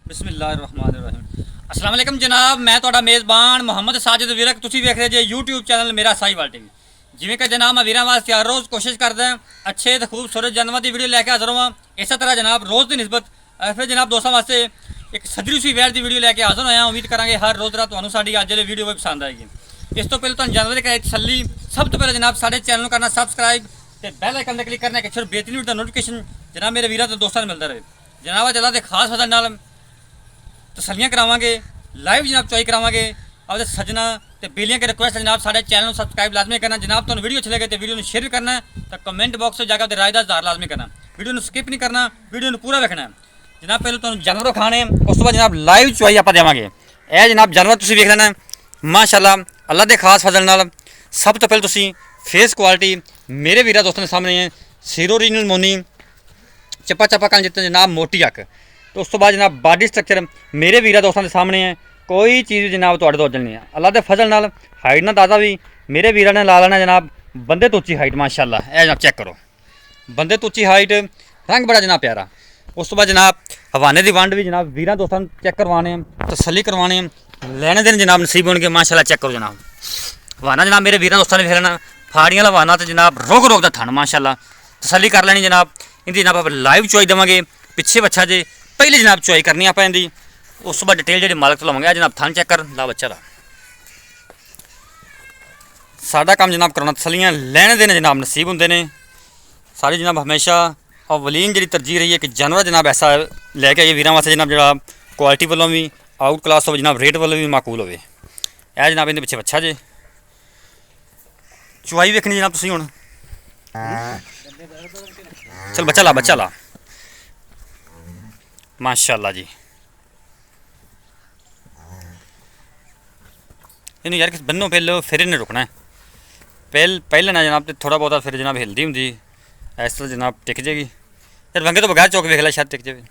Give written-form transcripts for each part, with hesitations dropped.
बिस्मिल्लाहिर्रहमानिर्रहीम। अस्सलाम वालेकुम जनाब, मैं ਤੁਹਾਡਾ ਮੇਜ਼ਬਾਨ ਮੁਹੰਮਦ ਸਾजिद ਵਿਰਕ। ਤੁਸੀਂ ਵੇਖ ਰਹੇ ਜੇ YouTube ਚੈਨਲ ਮੇਰਾ ਸਾਈਵਾਲ ਟੀਵੀ। ਜਿਵੇਂ ਕਿ ਜਨਾਬ ਮੈਂ ਵੀਰਾਂ ਵਾਸਤੇ ਹਰ ਰੋਜ਼ ਕੋਸ਼ਿਸ਼ ਕਰਦਾ ਅੱਛੇ ਤੇ ਖੂਬਸੂਰਤ ਜਾਨਵਰਾਂ ਦੀ ਵੀਡੀਓ ਲੈ ਕੇ ਹਾਜ਼ਰ ਹਾਂ। ਇਸੇ ਤਰ੍ਹਾਂ ਜਨਾਬ ਰੋਜ਼ ਦੀ ਨਿਸਬਤ ਫਿਰ ਜਨਾਬ ਦੋਸਤਾਂ ਵਾਸਤੇ ਇੱਕ ਸਦਰੀ ਸੂਈ ਵੈੜ ਦੀ ਵੀਡੀਓ ਲੈ ਕੇ ਹਾਜ਼ਰ ਹੋਇਆ। ਉਮੀਦ ਕਰਾਂਗੇ ਹਰ ਰੋਜ਼ ਰਾਤ ਤੁਹਾਨੂੰ ਸਾਡੀ ਅੱਜ ਵਾਲੀ ਵੀਡੀਓ ਵੀ ਪਸੰਦ ਆਏਗੀ। ਇਸ ਤੋਂ ਪਹਿਲਾਂ ਤੁਹਾਨੂੰ ਜਾਨਵਰ ਦੀ ਕਰਾਈ ਤਸੱਲੀ, ਸਭ ਤੋਂ ਪਹਿਲਾਂ ਜਨਾਬ ਸਾਡੇ ਚੈਨਲ ਨੂੰ ਕਰਨਾ ਸਬਸਕ੍ਰਾਈਬ ਤੇ ਬੈਲ ਆਈਕਨ ਤੇ ਕਲਿੱਕ ਕਰਨਾ ਕਿ ਸਿਰਫ ਬਿਹਤਰੀਨ ਦਾ ਨੋਟੀਫਿਕੇਸ਼ਨ ਜਨਾਬ ਮੇਰੇ ਵੀਰਾਂ ਤੇ ਦੋਸਤਾਂ ਨੂੰ ਮਿਲਦਾ ਰਹੇ। ਜਨਾਬ ਅੱਜ ਅੱਲਾ ਦੇ ਖਾਸ ਫਜ਼ਲ ਨਾਲ तसलियाँ करावे, लाइव जनाब चॉइस करावे। अपने सजना तो बेलियाँ की रिक्वेस्ट है जनाब साढ़े चैनल सबसक्राइब लाजमी करना। जनाब तुम वीडियो अच्छी लगे तो वीडियो में शेयर करना, तो कमेंट बॉक्स में जाकर राय का इजहार लाजमी करना। वीडियो में स्किप नहीं करना, वीडियो में पूरा देखना जनाब। पहले तुम जानवर खाने, उस बाद जनाब लाइव चॉइस आप देवे। यह जनाब जानवर तुम वेख लेना माशाअल्लाह अल्लाह के खास फजल नाल। सब तो पहले तुम फेस क्वालिटी मेरे वीर दोस्तों के सामने है। सिरो रीनल मोनी चप्पा चप्पा कन जितने जनाब मोटी अक। तो उस तो बाद जनाब बॉडी स्ट्रक्चर मेरे वीर दोस्तों के सामने है। कोई चीज़ जनाब थोड़े तो अजल नहीं है। अल्लाह के फजल नाल हाइट ना दादा भी मेरे वीर ने ला लेना जनाब। बंदे तो उच्ची हाइट माशाअल्लाह। यह जनाब चेक करो, बंदे तो उच्ची हाइट, रंग बड़ा जनाब प्यारा। उस तो बाद जनाब हवाने की वंड भी जनाब वीर दोस्तों चेक करवाने, तसली करवाने, लैने देने जनाब नसीब होने माशाअल्लाह। चेक करो जनाब हवाना जनाब मेरे वीर दोस्तों ने फिरना फाड़ियाँ वाला हवाना तो जनाब रोक रोक का थन माशाअल्लाह। तसली कर लेनी जनाब। इनकी जनाब आप लाइव चॉइस देवे। पिछे बच्चा जे पहले जनाब चॉइस करनी आप इनकी, उस बाद डिटेल जी मालक तो लवेंगे। जनाब थन चेक कर ला बच्चा का साडा काम जनाब कराना तसलियाँ लैने देने जनाब नसीब होंगे ने सारी जनाब। हमेशा अवलीन जी तरजीह रही है कि जानवर जनाब ऐसा लैके आइए वीर वास्ते जनाब जरा क्वालिटी वालों भी आउट क्लास हो जनाब, रेट वालों भी माकूल हो। यह जनाब इनके पिछे बच्चा जे चुवाई वेखनी जनाब तुसीं हुण। चल बच्चा ला माशाअल्लाह जी। इन्हें यार किस बन्नो पहले फिर इन्हें रुकना है। पहले ना जनाब थोड़ा बहुत फिर जनाब हिलदी होंगी इस तरह जनाब टिक जाएगी। फिर वंगे तो बगैर चौक वेख ला शायद टिक जाए।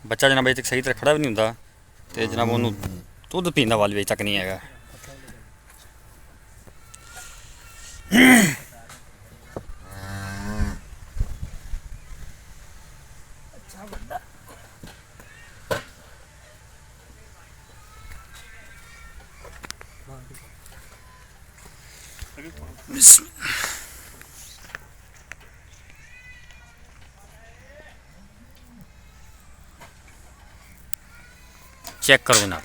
बच्चा जनाब अजे तक सही तरह खड़ा भी नहीं होंदा ते जनाब उन्होंने दुध पीने का वाल भी अजे तक नहीं है। चेक करो जनाब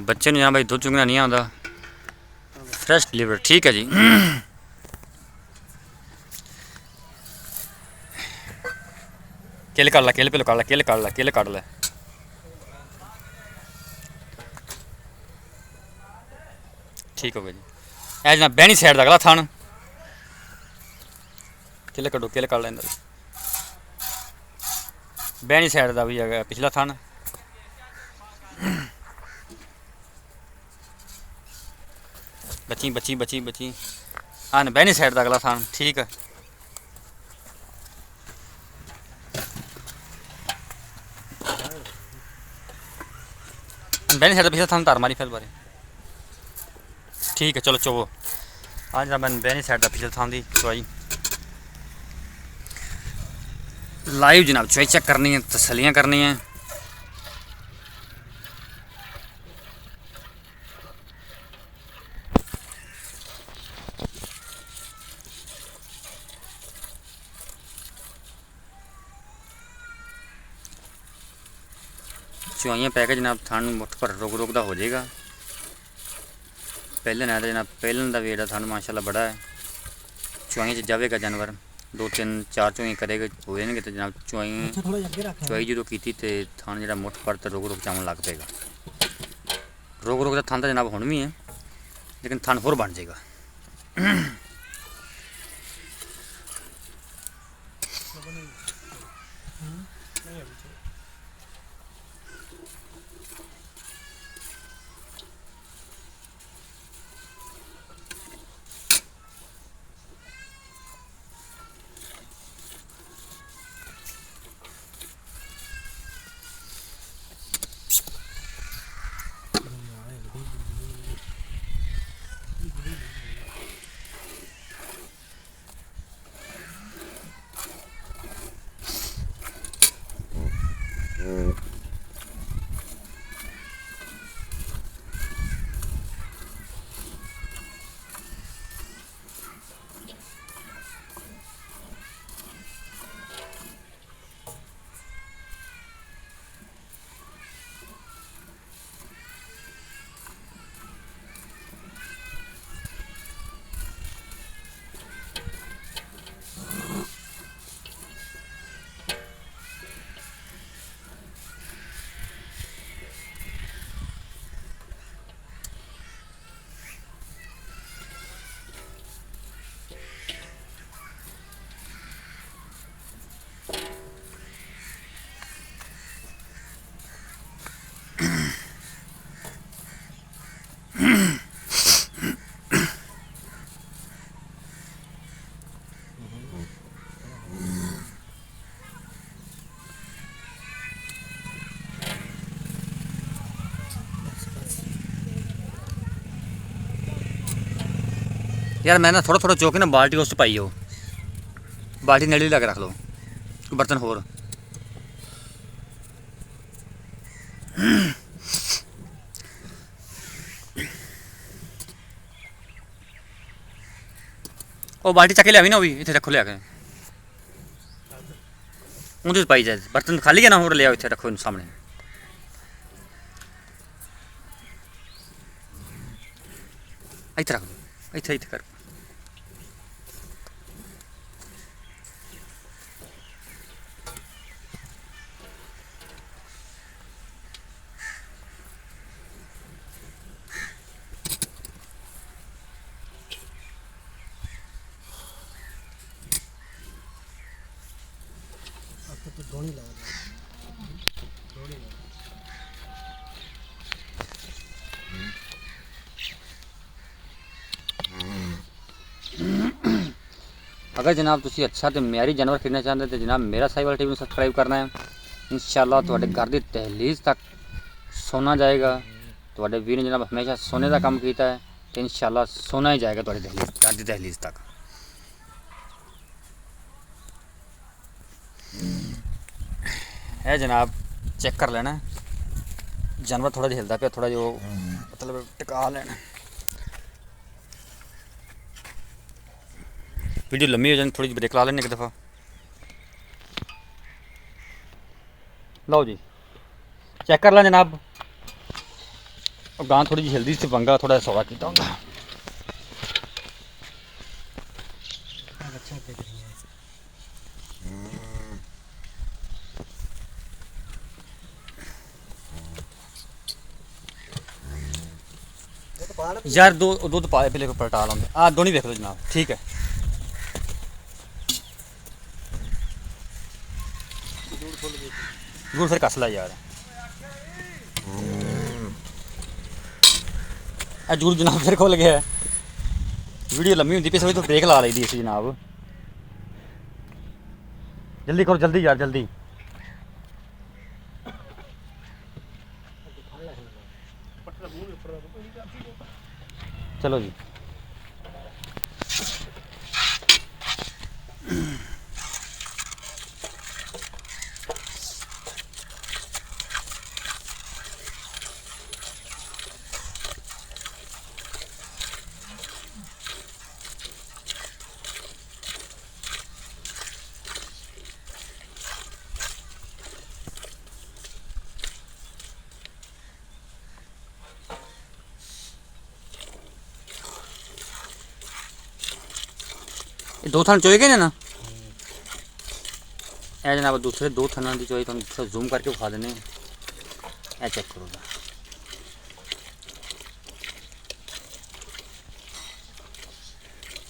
बच्चे ने जनाब भाई दुध चुंगना नहीं आता। फ्रैश डिलीवर ठीक है जी। किल काट ला, किल पे काट ला, किल काट ला, किल काट ला। ठीक हो गया जी। यह जनाब बैनी साइड का अगला थान किल कटो, किल काट लेंदा। बैनी साइड का भी है पिछला थान। बची बची बची बची हाँ बैनी साइड का अगला थान ठीक है। बैनी साइड का पिछला थान तार मारी फिर बारे ठीक है। चलो चोवो आज मैं बैनी साइड का पिछले थान की चुवाई लाइव जनाब चुवाई चेक करनी है, तसलियाँ करनी है। चुवाइयाँ पै के जनाब थान मुठ पर रुक का हो जाएगा। पहले ना तो जनाब पहले का वेट थान माशाअल्लाह बड़ा है। चुवाइयाँ जाएगा जानवर 2-3-4 चुवाइयाँ करेगा हो जाएंगे तो जनाब चुवाई जो की तो थान जो मुठ पर तो रुक चावन लग पेगा। रुक का थान तो जनाब हुण भी है लेकिन थान होर बन जाएगा। यार मैं ना थोड़ा थोड़ा चौके ना बाल्टी उस पाई हो, बाल्टी नेड़े ला के रख लो, बर्तन होर। ਉਹ ਬਾਲਟੀ ਚੱਕ ਕੇ ਲਿਆਵੀ ਨਾ, ਉਹ ਵੀ ਇੱਥੇ ਰੱਖੋ ਲਿਆ ਕੇ, ਉਹਦੇ 'ਚ ਪਾਈ ਜਾਏ। ਬਰਤਨ ਖਾਲੀ ਹੈ ਨਾ, ਹੋਰ ਲਿਆਓ ਇੱਥੇ ਰੱਖੋ ਇਹਨੂੰ ਸਾਹਮਣੇ। ਇੱਥੇ ਰੱਖ ਲਓ, ਇੱਥੇ ਇੱਥੇ ਕਰ। अगर जनाब तुसी अच्छा तो म्यारी जानवर खरीदना चाहते तो जनाब मेरा साहिवाल टीवी सबसक्राइब करना है। इंशाअल्लाह तुहाडे घर की दहलीज तक सोना जाएगा। तुहाडे वीर ने जनाब हमेशा सोने का काम किया है तो इंशाअल्लाह सोना ही जाएगा तुहाडे दहलीज, घर की दहलीज तक। है जनाब चेक कर लेना, जानवर थोड़ा जिहा हिलदा पिया, थोड़ा जो मतलब टिका लेना। वीडियो लम्बी हो जाए, थोड़ी ब्रेक ला लेने एक दफ़ा। लो जी चेक कर ला जनाब, और गां थोड़ी जी हिलदी सी, पंगा थोड़ा सौदा किया होगा। यार दो दूध पा पहले पलटा लाऊंगे, दोनों देख लो जनाब, ठीक है। जरूर फिर कस ला यार, जरूर जनाब फिर खुल गया। वीडियो लम्बी होंगी पे तो ब्रेक ला ली दी इसी जनाब। जल्दी करो जल्दी यार जल्दी। चलो जी दो थान चोए गए ना, ए जनाब दूसरे दो थाना की चोई थोड़ा जूम करके विखा देने। ए चेक करो,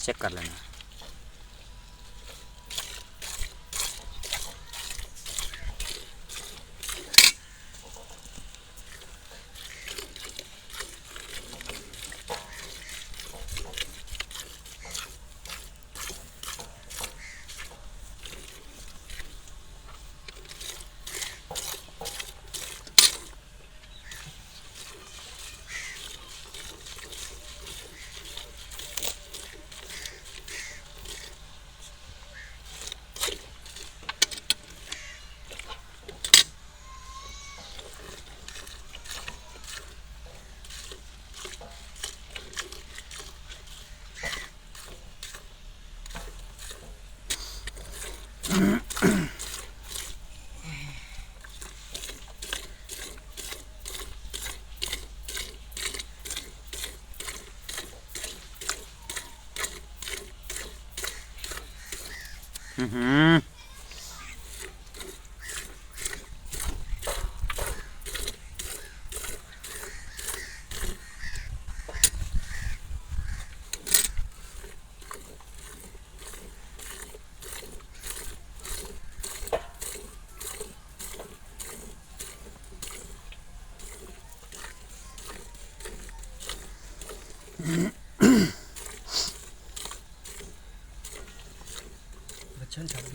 चेक कर लेना।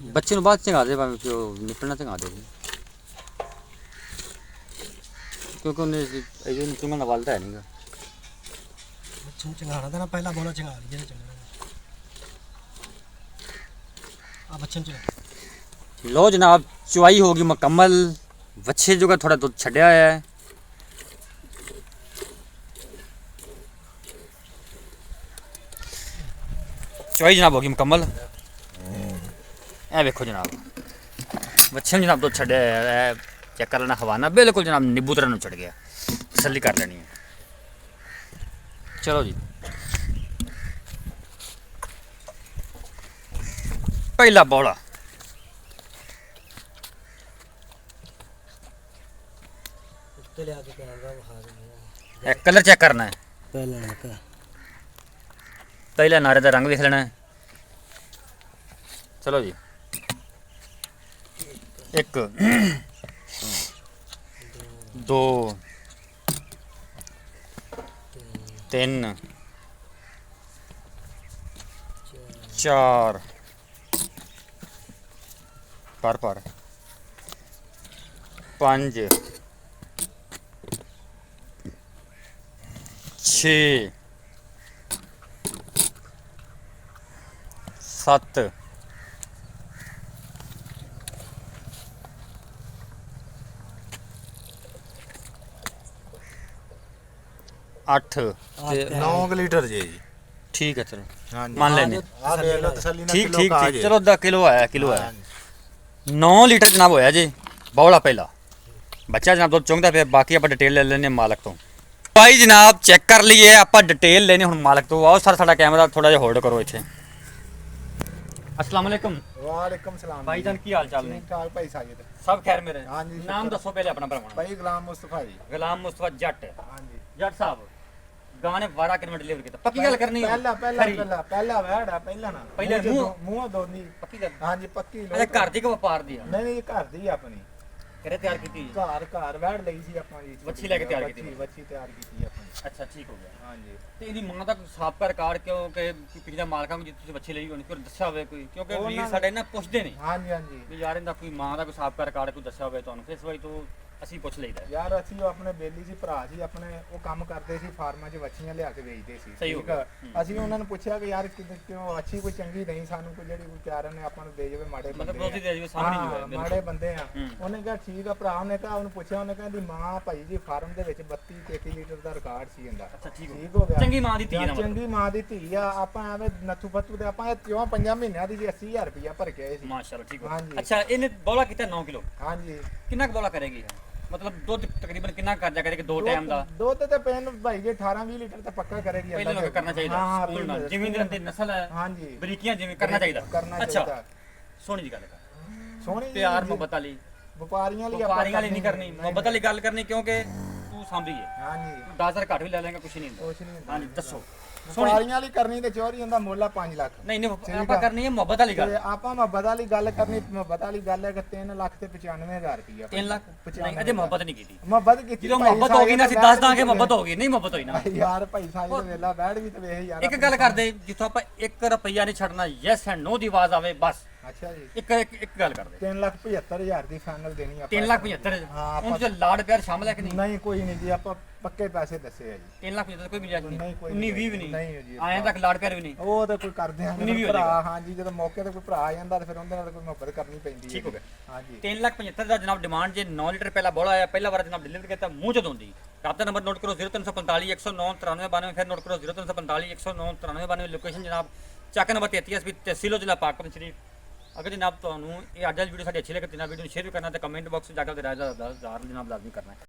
ਬੱਚੇ ਨੂੰ ਬਾਅਦ ਚੰਗਾ ਦੇ ਭਾਵੇਂ ਕਿ ਉਹ ਨਿਕਲਣਾ ਚੰਗਾ ਦੇ ਜੀ, ਕਿਉਂਕਿ ਉਹਨੇ ਇਹ ਨਿਕਲਣ ਦਾ ਵੱਲ ਤਾਂ ਹੈ ਨਹੀਂਗਾ। ਬੱਚੇ ਨੂੰ ਚੰਗਾਣਾ ਦੇਣਾ, ਪਹਿਲਾਂ ਬੋਲਾ ਚੰਗਾ ਲਈ ਜਿਹੜਾ ਚੰਗਾ ਆ ਬੱਚੇ ਨੂੰ ਚੰਗਾ। लो जनाब, चुवाई होगी मुकम्मल। बच्चे जो का थोड़ा दूध छड्या है। चुवाई जनाब होगी मुकम्मल। ए देखो जनाब, बच्चे ने जनाब दूध छड्या है। चेक कर लेना, हवाना बिल्कुल जनाब नींबू तरह चढ़ गया, तसल्ली कर लेनी है। चलो जी, पहला बौला ले आके कैमरा दिखा देंगे। कलर चेक करना है, पहले पहले नारे का रंग देख लेना है। चलो जी, एक दो तीन चार पर पांच छे सत्त अठ 9 लीटर जी। ठीक है, चलो हाँ जी, मान लेने। आ ले लो तसल्ली ना, ठीक किलो ठीक का आ ठीक, जे। चलो 10 किलो आया, किलो हाँ आया। जी। 9 लीटर जनाब होया जी, बौला पहला बच्चा जनाब दुध चुंगदा, फिर बाकी आप डिटेल ले लेने मालक तो। भाई जनाब चेक कर लिए, आप डिटेल लेने हुण मालक तो। आओ सर, साडा कैमरा थोड़ा जिहा होल्ड करो इत्थे। अस्सलाम वालेकुम वालेकुम सलाम भाईजान, की हाल चाल ने? ठीक ठाक भाई साजिद। सब खैर मेरे? हाँ जी, नाम शुक्र। दसो पहले अपना भरावां। भाई गुलाम मुस्तफा जी। गुलाम मुस्तफा जट। हाँ जी। जट साहब गाने 12 किलो डिलीवर किया, पक्की गल करनी है? पहला पहला खरी। पहला पहला वैड़ा पहला ना। पहले मुंह दोनी। पक्की गल? हाँ जी, पक्की अच्छा, घर दी को व्यापार दी? नहीं नहीं, घर दी अपनी। करे तैयार कीती? घर वैड़ ਲਈ ਸੀ ਆਪਾਂ ਜੀ। ਵੱਛੀ ਲੈ ਕੇ ਤਿਆਰ ਕੀਤੀ। ਵੱਛੀ ਤਿਆਰ ਕੀਤੀ ਆਪਾਂ। अच्छा ठीक हो गया। हाँ जी। ਤੇ ਇਹਦੀ ਮਾਂ ਦਾ ਕੋਈ ਸਾਬਕਾ ਰਿਕਾਰਡ ਕਿਉਂ ਕਿ ਪਿਛਲੇ ਮਾਲਕਾਂ ਨੂੰ ਜਿੱਥੇ ਤੁਸੀਂ ਬੱਚੇ ਲਈ ਹੋਣੀ ਕੋਈ ਦੱਸਿਆ ਹੋਵੇ ਕੋਈ, ਕਿਉਂਕਿ ਉਹਨਾਂ ਵੀਰ ਨੇ- ਸਾਡੇ ਨਾ ਪੁੱਛਦੇ ਨੇ हाँ जी हाँ जी। ਵੀ ਯਾਰ ਇਹਦਾ ਕੋਈ ਮਾਂ ਦਾ ਕੋਈ ਸਾਬਕਾ ਰਿਕਾਰਡ ਕੋਈ ਦੱਸਿਆ ਹੋਵੇ ਤੁਹਾਨੂੰ, ਫਿਰ ਇਸ ਵਾਰੀ ਤੋਂ ਅਸੀਂ ਪੁੱਛ ਲਈਦਾ। ਯਾਰ ਅਸੀਂ ਉਹ ਆਪਣੇ ਬੇਲੀ ਸੀ ਭਰਾ ਜੀ ਆਪਣੇ, ਉਹ ਕੰਮ ਕਰਦੇ ਸੀ ਫਾਰਮਾਂ 'ਚ ਵੱਛੀਆਂ ਲਿਆ ਕੇ ਵੇਚਦੇ ਸੀ। ਸਹੀ ਹੋ ਠੀਕ ਗਿਆ। ਆ। ਅਸੀਂ ਉਹਨਾਂ ਨੂੰ ਪੁੱਛਿਆ ਕਿ ਯਾਰ ਕਿਉਂ ਅੱਛੀ ਕੋਈ ਚੰਗੀ ਨਹੀਂ ਸਾਨੂੰ, ਕੋਈ ਜਿਹੜੀ ਕੋਈ ਪਿਆਰ ਨੇ ਆਪਾਂ ਨੂੰ ਦੇ ਜਾਵੇ, ਮਾੜੇ ਮਤਲਬ ਬੰਦੇ ਰੋਜ਼ੀ ਆ। ਦੇ ਜੀ ਸਾਹਮਣੇ ਨਹੀਂ ਹਾਂ, ਹੋਇਆ ਮਾੜੇ ਬੰਦੇ ਆ। ਹੂੰ। ਉਹਨੇ ਕਿਹਾ ਠੀਕ ਆ ਭਰਾ, ਉਹਨੇ ਕਿਹਾ ਉਹਨੂੰ ਪੁੱਛਿਆ, ਉਹਨੇ ਕਹਿੰਦੀ ਮਾਂ ਭਾਈ ਜੀ ਫਾਰਮ ਦੇ ਵਿੱਚ 32-33 ਲੀਟਰ ਦਾ ਰਿਕਾਰਡ ਸੀ ਇਹਦਾ। ਅੱਛਾ ਠੀਕ ਹੋ ਠੀਕ ਹੋ ਗਿਆ। ਚੰਗੀ ਮਾਂ ਦੀ ਧੀ ਯਾਰ ਨਾ ਮਤਲਬ। ਚੰਗੀ ਮਾਂ ਦੀ ਧੀ ਆ। ਆਪਾਂ ਐਵੇਂ ਨੱਥੂ ਫੱਤੂ ਤੇ ਆਪਾਂ ਇਹ ਕਿਉਂ 5 ਮਹੀਨਿਆਂ ਦੀ ਜੀ 80,000 ਰੁਪਇਆ ਭਰ ਕੇ ਆਏ ਸੀ। ਮਾਸ਼ਾਅੱਲਾ ਠੀਕ ਹੋ। ਹਾਂਜੀ। ਅੱਛਾ, ਇਹਨੇ ਬੌਲਾ ਕੀਤਾ 9 ਕਿਲੋ, ਹਾਂਜੀ। ਕਿੰਨਾ ਕੁ ਬੌਲਾ ਕਰੇਗੀ ਇਹ? ਮਤਲਬ ਦੁੱਧ ਤਕਰੀਬਨ ਕਿੰਨਾ ਕਰਜਾ ਕਰੇਗੀ ਦੋ ਟਾਈਮ ਦਾ? ਦੁੱਧ ਤੇ ਪੈਨ ਭਾਈ ਜੀ 18-20 ਲੀਟਰ ਤਾਂ ਪੱਕਾ ਕਰੇਗੀ। ਪਹਿਲਾਂ ਲੋਕ ਕਰਨਾ ਚਾਹੀਦਾ ਹਾਂ, ਸਕੂਲ ਨਾਲ, ਪਹਿਲਾਂ ਜਿਵੇਂ ਦੀ ਨਸਲ ਹੈ, ਹਾਂਜੀ। ਬਰੀਕੀਆਂ ਜਿਵੇਂ ਕਰਨਾ ਚਾਹੀਦਾ। ਕਰਨਾ ਅੱਛਾ, ਚਾਹੀਦਾ। ਸੋਹਣੀ ਜੀ ਗੱਲ ਕਰ, ਸੋਹਣੀ ਪਿਆਰ ਜੀ, ਮੁਹੱਬਤ ਵਾਲੀ, ਵਪਾਰੀਆਂ ਲਈ ਵਪਾਰੀਆਂ ਵਾਲੀ ਨਹੀਂ ਕਰਨੀ, ਮੁਹੱਬਤ ਵਾਲੀ ਗੱਲ ਕਰਨੀ, ਕਿਉਂਕਿ ਤੂੰ ਸਾਂਭੀ ਹੈ। ਹਾਂਜੀ। 10,000 ਘੱਟ ਵੀ ਲੈ ਲੈਂਗਾ, ਕੁਛ ਨਹੀਂ ਹੁੰਦਾ। ਕੁਛ ਨਹੀਂ ਹੁੰਦਾ। ਹਾਂਜੀ ਦੱਸੋ। ਵਪਾਰੀਆਂ ਲਈ ਕਰਨੀ ਤੇ ਚੋਰੀ ਹੁੰਦਾ, ਮੁੱਲ ਆ 5 ਲੱਖ। ਨਹੀਂ ਨਹੀਂ, ਠੀਕ ਆਪਾਂ ਆ। ਕਰਨੀ ਹੈ ਮੁਹੱਬਤ ਵਾਲੀ ਗੱਲ। ਤੇ ਆਪਾਂ ਮੁਹੱਬਤ ਵਾਲੀ ਗੱਲ ਕਰਨੀ, ਮੁਹੱਬਤ ਵਾਲੀ ਗੱਲ ਹੈ ਕਿ 3 ਲੱਖ ਤੇ 95,000 ਰੁਪਇਆ। 3 ਲੱਖ ਨਹੀਂ, ਅਜੇ ਮੁਹੱਬਤ ਨਹੀਂ ਕੀਤੀ। ਮੁਹੱਬਤ ਕੀਤੀ ਜਦੋਂ ਭਾਈ ਮੁਹੱਬਤ ਹੋ ਗਈ ਨਾ ਅਸੀਂ ਸਾਹਿਬ ਦੱਸ ਦਾਂਗੇ ਮੁਹੱਬਤ ਹੋ ਗਈ, ਨਹੀਂ ਮੁਹੱਬਤ ਹੋਈ ਨਾ। ਯਾਰ ਭਾਈ ਸਾਹਿਬ ਦੇ ਵੇਲਾ ਬੈਠ ਵੀ ਤੇ ਵੇਖ ਯਾਰ। ਇੱਕ ਗੱਲ ਕਰਦੇ, ਜਿੱਥੋਂ ਆਪਾਂ 1 ਰੁਪਈਆ ਨਹੀਂ ਛੱਡਣਾ, ਯੈਸ ਐਂਡ ਨੋ ਦੀ ਆਵਾਜ਼ ਆਵੇ ਬਸ। ਅੱਛਾ ਜੀ। ਇੱਕ ਗੱਲ ਕਰਦੇ, 3,75,000 ਦੀ ਫਾਈਨਲ ਦੇਣੀ ਆਪਾਂ। 3,75,000 ਹਾਂ, ਉਹਨਾਂ ਚ ਲਾਡ ਪਿਆਰ ਸ਼ਾਮਲ ਹੈ ਕਿ ਨਹੀਂ? ਨਹੀਂ ਕੋਈ ਨਹੀਂ ਜੀ, ਆਪਾਂ ਪੱਕੇ ਪੈਸੇ ਦੱਸੇ ਆ ਜੀ। 3,75,000 ਕੋਈ ਮਿਲਿਆ ਨਹੀਂ, ਨਹੀਂ, ਕੋਈ 19 20 ਵੀ ਨਹੀਂ ਨਹੀਂ, ਜੀ। ਆਇਆ ਤੱਕ ਲਾਡ ਪਿਆਰ ਵੀ ਨਹੀਂ। ਉਹ ਤਾਂ ਕੋਈ ਕਰਦੇ ਆ ਉਨੀ ਵੀ ਹੋ ਭਰਾ। ਜਾਏਗਾ। ਹਾਂਜੀ, ਜਦੋਂ ਮੌਕੇ ਤੇ ਕੋਈ ਭਰਾ ਆ ਜਾਂਦਾ ਤੇ ਫਿਰ ਉਹਦੇ ਨਾਲ ਕੋਈ ਮੁਹੱਬਤ ਕਰਨੀ ਪੈਂਦੀ ਹੈ। ਠੀਕ ਹੋ ਗਿਆ। ਹਾਂਜੀ। 3,75,000 ਦਾ ਜਨਾਬ ਡਿਮਾਂਡ, ਜੇ 9 ਲੀਟਰ ਪਹਿਲਾਂ ਬੋਲਾ ਆਇਆ, ਪਹਿਲਾ ਵਾਰ ਜਨਾਬ ਡਿਲੀਵਰ ਕੀਤਾ, ਮੂੰਹ ਚ ਦੋਂਦੀ। ਰਾਬਤਾ ਨੰਬਰ ਨੋਟ ਕਰੋ 0345 109 9392, ਫਿਰ ਨੋਟ ਕਰੋ 0345 109 9392। ਲੋਕੇਸ਼ਨ ਜਨਾਬ ਚੱਕ ਨੰਬਰ 33 ਐਸਪੀ ਤਹਿਸੀਲ ਜ਼ਿਲ੍ਹਾ ਪਾਕਪਤਨ ਸ਼ਰੀਫ। ਅਗਰ ਜਨਾਬ ਤੁਹਾਨੂੰ ਇਹ ਅੱਜ ਦੀ ਵੀਡੀਓ ਸਾਡੀ ਅੱਛੀ ਲੱਗੇ ਤਾਂ ਵੀਡੀਓ ਨੂੰ ਸ਼ੇਅਰ ਵੀ ਕਰਨਾ ਤੇ ਕਮੈਂਟ ਬਾਕਸ 'ਚ ਜਾ ਕੇ ਰਾਏ ਦਾ ਜਨਾਬ ਲਾਜ਼ਮੀ ਕਰਨਾ ਹੈ।